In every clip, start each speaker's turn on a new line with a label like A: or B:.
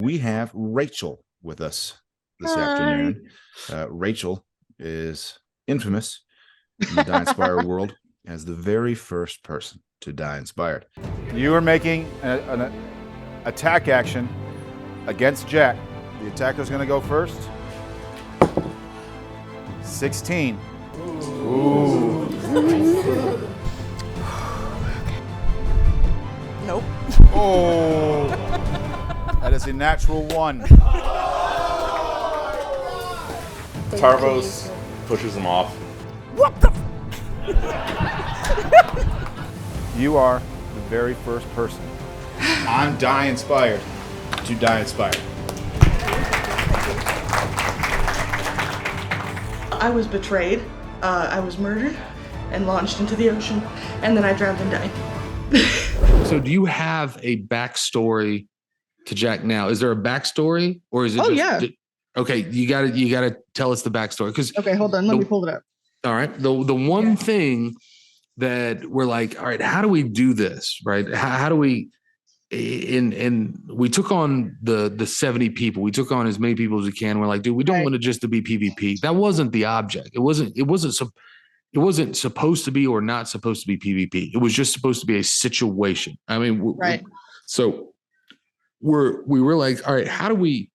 A: We have Rachael with us this
B: Hi.
A: afternoon. Rachael is infamous in the Die Inspired world as the very first person to die inspired.
C: You are making an attack action against Jack. The attacker's going to go first. 16. Ooh.
B: Nope.
C: Oh. That is a natural 1.
D: Tarvos pushes him off.
B: What the?
C: You are the very first person.
A: I'm Die Inspired to Die Inspired.
B: I was betrayed. I was murdered and launched into the ocean, and then I drowned and died.
E: So do you have a backstory to Jack now? Is there a backstory, or is it okay, you gotta tell us the backstory. Because
B: okay, hold on, let me pull it up.
E: All right. The one thing that we're like, all right, how do we do this? Right? How do we we took on the 70 people. We took on as many people as we can. We're like, dude, we don't want it just to be PvP. That wasn't the object. It wasn't supposed to be or not supposed to be PvP. It was just supposed to be a situation. I mean, so we were like, all right, how do we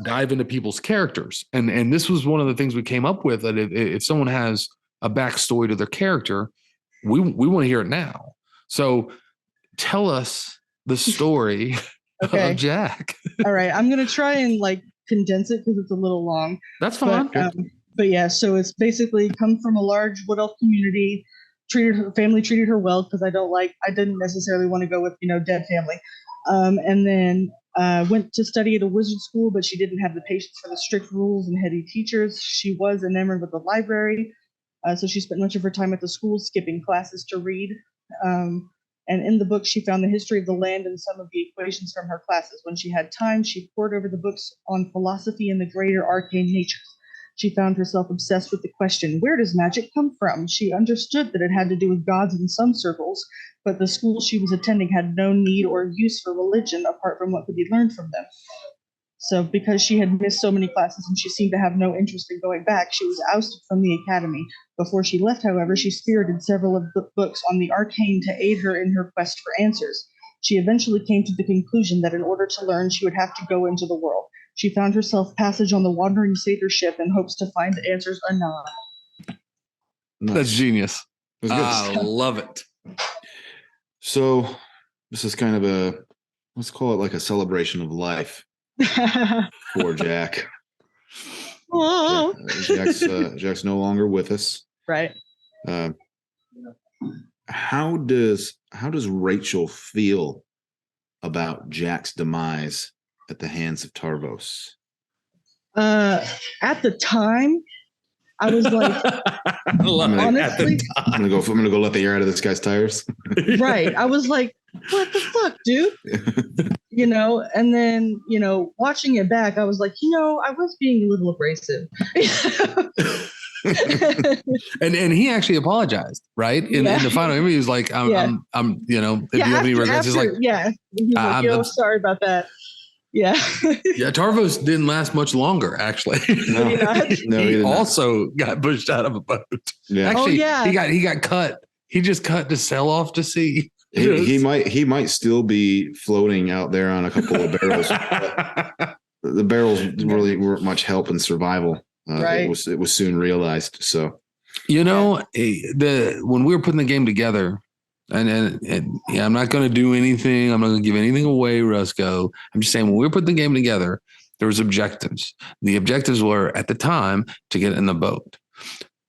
E: dive into people's characters? And this was one of the things we came up with, that if someone has a backstory to their character, we want to hear it now. So tell us the story of Jack.
B: All right, I'm gonna try and condense it because it's a little long.
E: That's fine.
B: But yeah, so it's basically come from a large wood elf community. Family treated her well because I didn't necessarily want to go with dead family. And then went to study at a wizard school, but she didn't have the patience for the strict rules and heady teachers. She was enamored with the library, so she spent much of her time at the school skipping classes to read. And in the book, she found the history of the land and some of the equations from her classes. When she had time, she pored over the books on philosophy and the greater arcane natures. She found herself obsessed with the question, where does magic come from? She understood that it had to do with gods in some circles, but the school she was attending had no need or use for religion apart from what could be learned from them. So because she had missed so many classes and she seemed to have no interest in going back, she was ousted from the academy. Before she left, however, she spirited several of the books on the arcane to aid her in her quest for answers. She eventually came to the conclusion that in order to learn, she would have to go into the world. She found herself passage on the wandering satyr ship and hopes to find the answers anon.
E: Nice. That's genius. I love it.
A: So this is kind of let's call it like a celebration of life for Jack.
B: Oh.
A: Jack's no longer with us.
B: Right.
A: How does Rachael feel about Jack's demise at the hands of Tarvos?
B: At the time, I was like, honestly,
A: I'm gonna go let the air out of this guy's tires.
B: Right. I was like, what the fuck, dude? And then, watching it back, I was like, I was being a little abrasive.
E: and he actually apologized, right? In the final interview, he was like, if you have any regrets, he's like,
B: he's like, sorry about that. Yeah.
E: Yeah, Tarvos didn't last much longer, actually.
A: No,
E: he also got pushed out of a boat.
A: Yeah.
E: Actually, he got cut. He just cut to sail off to sea.
A: He might still be floating out there on a couple of barrels. The barrels really weren't much help in survival.
B: Right.
A: It was soon realized. So
E: when we were putting the game together, and I'm not going to do anything. I'm not going to give anything away, Rusco. I'm just saying, when we were putting the game together, there was objectives. The objectives were, at the time, to get in the boat.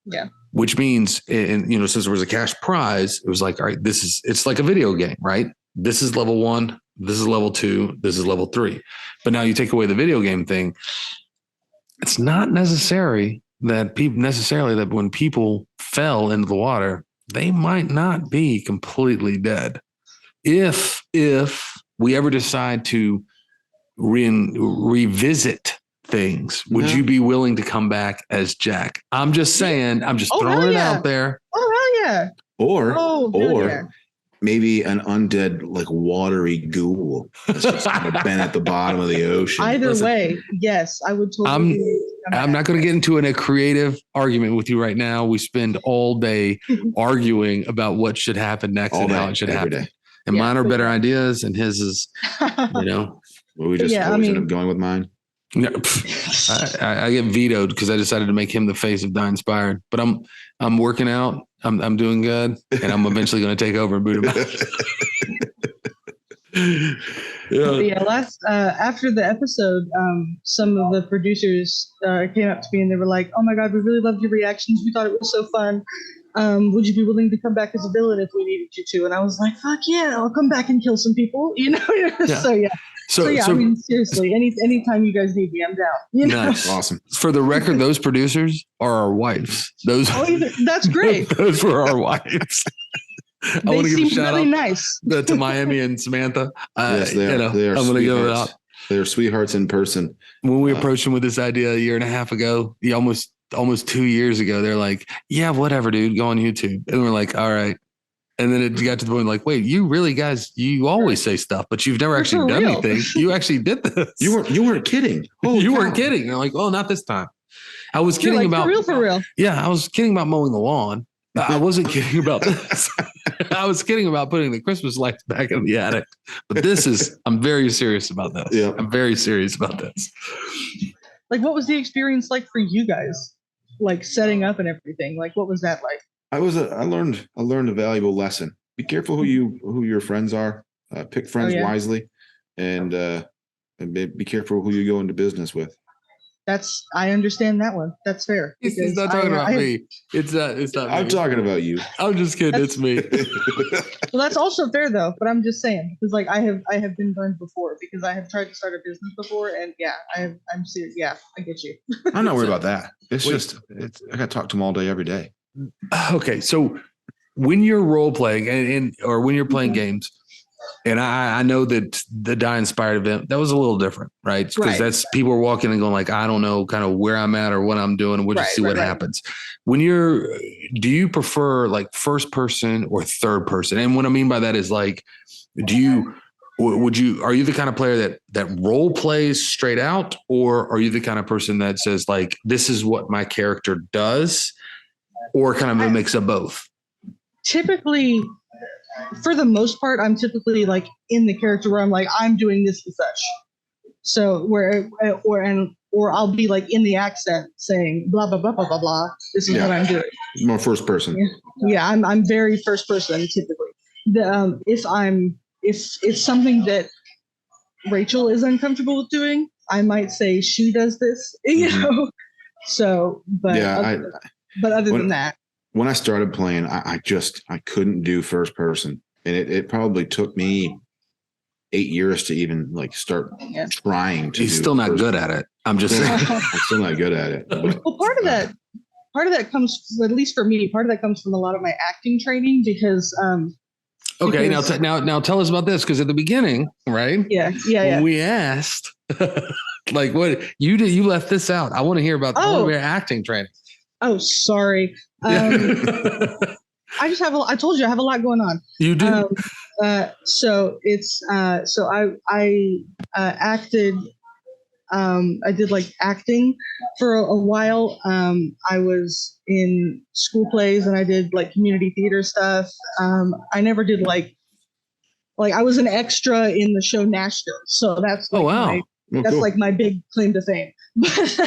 B: Yeah.
E: Which means, since there was a cash prize, it was like, all right, it's like a video game, right? This is level 1. This is level 2. This is level 3. But now you take away the video game thing. It's not necessary that when people fell into the water, they might not be completely dead. If we ever decide to revisit things, would you be willing to come back as Jack? I'm just saying. I'm just throwing it out there.
B: Oh, hell yeah.
A: Or maybe an undead, like watery ghoul that's just kind of been at the bottom of the ocean.
B: Either way, yes, I would totally.
E: I'm not going to get into a creative argument with you right now. We spend all day arguing about what should happen next
A: All
E: and how
A: day,
E: it should
A: every
E: happen.
A: day.
E: And
B: Yeah,
E: mine are
B: but-
E: better ideas, and his is,
A: Well, we just
B: Yeah, I
A: always
B: mean-
A: end up going with mine.
E: No, I get vetoed because I decided to make him the face of Die Inspired. But I'm working out. I'm doing good, and I'm eventually going to take over and boot him out.
B: Yeah, after the episode, some of the producers came up to me and they were like, "Oh my God, we really loved your reactions. We thought it was so fun. Would you be willing to come back as a villain if we needed you to?" And I was like, "Fuck yeah, I'll come back and kill some people." You know.
E: Yeah.
B: So yeah.
E: So,
B: I mean, seriously, anytime you guys need me, I'm down. You know?
E: nice.
A: Awesome.
E: For the record, those producers are our wives. Those
B: That's great.
E: those were our wives. I
B: They
E: want to give a
B: seem
E: shout
B: really
E: out
B: nice.
E: to Miami and Samantha.
A: Yes, they are. They are
E: I'm going to give it
A: sweethearts.
E: out.
A: They're sweethearts in person.
E: When we approached them with this idea a year and a half ago, almost 2 years ago, they're like, "Yeah, whatever, dude, go on YouTube." And we're like, "All right." And then it got to the point like, "Wait, you really guys, you always say stuff, but you've never
B: You're
E: actually
B: for
E: done
B: real."
E: anything. You actually did this.
A: You weren't kidding. Holy
E: You
A: cow.
E: weren't kidding." You're like, "Oh, not this time." I was
B: You're
E: kidding
B: like,
E: about
B: for real.
E: Yeah, I was kidding about mowing the lawn. I wasn't kidding about this. I was kidding about putting the Christmas lights back in the attic. But I'm very serious about this.
A: Yeah.
E: I'm very serious about this.
B: Like, what was the experience like for you guys? Like setting up and everything. Like, what was that like?
A: I learned a valuable lesson. Be careful who your friends are. Pick friends wisely, and be careful who you go into business with.
B: I understand that one. That's fair.
E: He's
B: because
E: not talking about
B: I-
E: me. It's not.
A: I'm
E: me.
A: talking about you.
E: I'm just kidding. It's me.
B: Well, that's also fair though. But I'm just saying because like I have been burned before because I have tried to start a business before and yeah, I'm serious. Yeah, I get you.
A: I'm not worried about that. It's
E: Wait.
A: just I got to talk to them all day, every day.
E: Okay, so when you're role playing or when you're playing games, and I know that the Die Inspired event, that was a little different, right? Because
B: Right.
E: that's people are walking and going like, I don't know kind of where I'm at or what I'm doing, and we'll just
B: Right,
E: see what
B: right.
E: happens. Do you prefer like first person or third person? And what I mean by that is like, are you the kind of player that role plays straight out, or are you the kind of person that says like, this is what my character does, or kind of a mix of both?
B: Typically, for the most part, I'm typically like in the character where I'm like I'm doing this and such. So or I'll be like in the accent saying blah blah blah blah blah blah. This is
A: Yeah.
B: what I'm doing.
A: More first person.
B: Yeah, I'm very first person typically. If something that Rachel is uncomfortable with doing, I might say she does this, you
A: Mhm.
B: know. So, but
A: Yeah,
B: other
A: when-
B: than that,
A: when I started playing, I couldn't do first person, and it probably took me 8 years to even like start
B: Yeah.
A: trying to.
E: He's
A: do
E: still not
A: first-
E: good at it. I'm just saying.
A: I'm still not good at it. But
B: well, part of that comes, at least for me, part of that comes from a lot of my acting training because
E: Okay,
B: Because-
E: now tell us about this, because at the beginning, right?
B: yeah.
E: When we asked, like, what you did, you left this out. I want to hear about
B: Oh.
E: your acting training.
B: Oh, sorry. I just I told you I have a lot going on.
E: You do.
B: So it's so I acted. I did like acting for a while. I was in school plays and I did like community theater stuff. I never did like I was an extra in the show Nashville. So that's like
E: Oh, wow.
A: Oh,
B: that's
A: cool.
B: like my big claim to fame. But,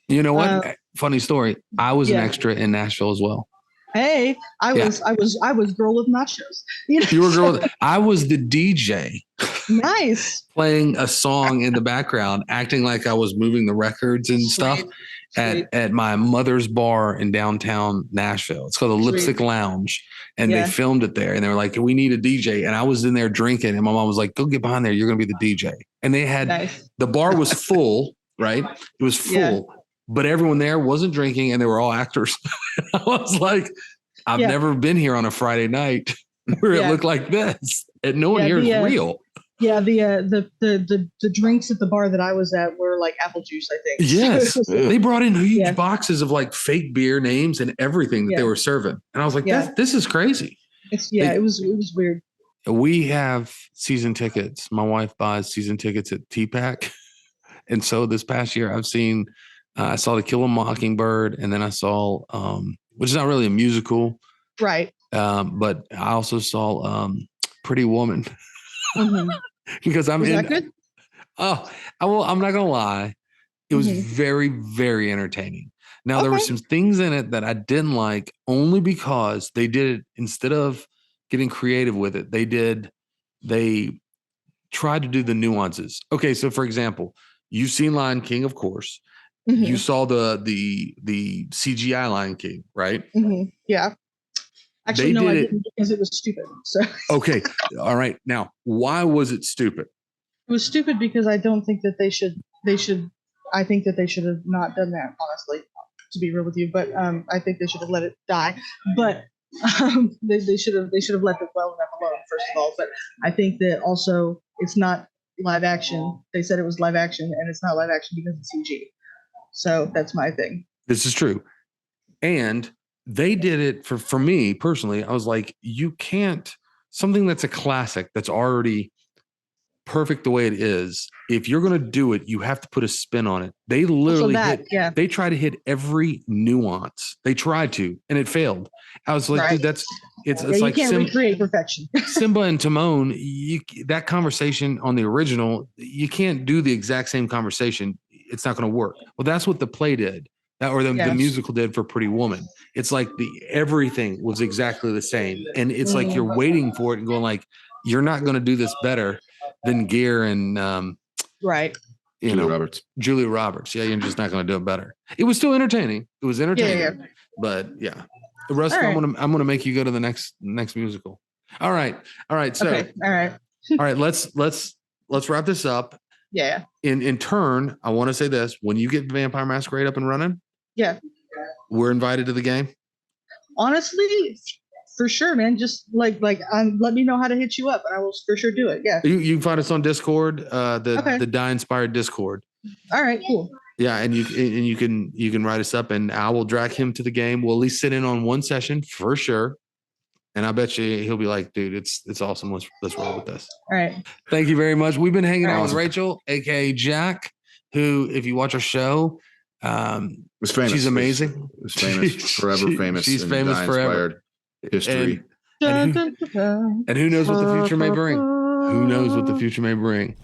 E: You know what? Funny story. I was an
B: yeah.
E: extra in Nashville as well.
B: hey, I
E: Yeah.
B: was girl with nachos. You know,
E: You were a girl. I was the DJ
B: nice.
E: playing a song in the background, acting like I was moving the records and stuff
B: Sweet.
E: at my mother's bar in downtown Nashville. It's called the
B: Sweet.
E: Lipstick Lounge. And
B: Yeah.
E: they filmed it there. And they were like, we need a DJ. And I was in there drinking. And my mom was like, go get behind there. You're going to be the DJ. And they had
B: Nice.
E: the bar was full, right? It was full,
B: Yeah.
E: but everyone there wasn't drinking and they were all actors. I was like, I've
B: Yeah.
E: never been here on a Friday night where it
B: Yeah.
E: looked like this. And no one
B: Yeah,
E: here is
B: the,
E: real.
B: Yeah, the drinks at the bar that I was at were like apple juice, I think.
E: Yes. They brought in huge
B: Yeah.
E: boxes of like fake beer names and everything that they
B: Yeah.
E: were serving. And I was like,
B: Yeah.
E: this is crazy.
B: It was weird.
E: We have season tickets. My wife buys season tickets at TPAC. And so this past year I've seen, I saw To Kill a Mockingbird, and then I saw, which is not really a musical.
B: Right.
E: But I also saw Pretty Woman.
B: Mm-hmm.
E: Because I'm
B: was
E: in.
B: That good?
E: Oh, I'm not gonna lie. It was very, very entertaining. Now there were some things in it that I didn't like, only because they did it instead of getting creative with it. They tried to do the nuances. Okay, so for example, you've seen Lion King, of course.
B: Mm-hmm.
E: You saw the CGI Lion King, right?
B: Mm-hmm. Yeah. Actually, no, I didn't, because it was stupid. So
E: okay, all right. Now, why was it stupid?
B: It was stupid because I don't think that they should. I think that they should have not done that. Honestly, to be real with you, but I think they should have let it die. But they should have let it well enough alone. First of all, but I think that also it's not live action. They said it was live action, and it's not live action because it's CG. So that's my thing.
E: This is true, and they did it for me personally. I was like, you can't, something that's a classic, that's already perfect the way it is. If you're going to do it, you have to put a spin on it. They literally they try to hit every nuance. They tried to, and it failed. I was like, dude, it's like
B: you can't recreate perfection.
E: Simba and Timon, that conversation on the original, you can't do the exact same conversation. It's not going to work. Well, that's what the play did. The musical did for Pretty Woman. It's like everything was exactly the same. And it's like you're waiting for it and going like, you're not going to do this better than Gere and Julia Roberts. Yeah, you're just not going to do it better. It was still entertaining. It was entertaining. But yeah. Rusco, I'm gonna make you go to the next musical. All right. So
B: all right.
E: Let's wrap this up.
B: Yeah.
E: In turn, I want to say this: when you get Vampire Masquerade up and running, we're invited to the game.
B: Honestly, for sure, man. Just let me know how to hit you up, and I will for sure do it. Yeah.
E: You can find us on Discord, the Die Inspired Discord.
B: All right, cool.
E: Yeah, and you can write us up, and I will drag him to the game. We'll at least sit in on one session for sure. And I bet you he'll be like, dude, it's awesome. Let's roll with this.
B: All right.
E: Thank you very much. We've been hanging out with Rachael, aka Jack, who, if you watch our show,
A: was famous.
E: She's amazing.
A: Was famous, forever famous.
E: She's famous forever.
A: History.
E: And who knows what the future may bring? Who knows what the future may bring?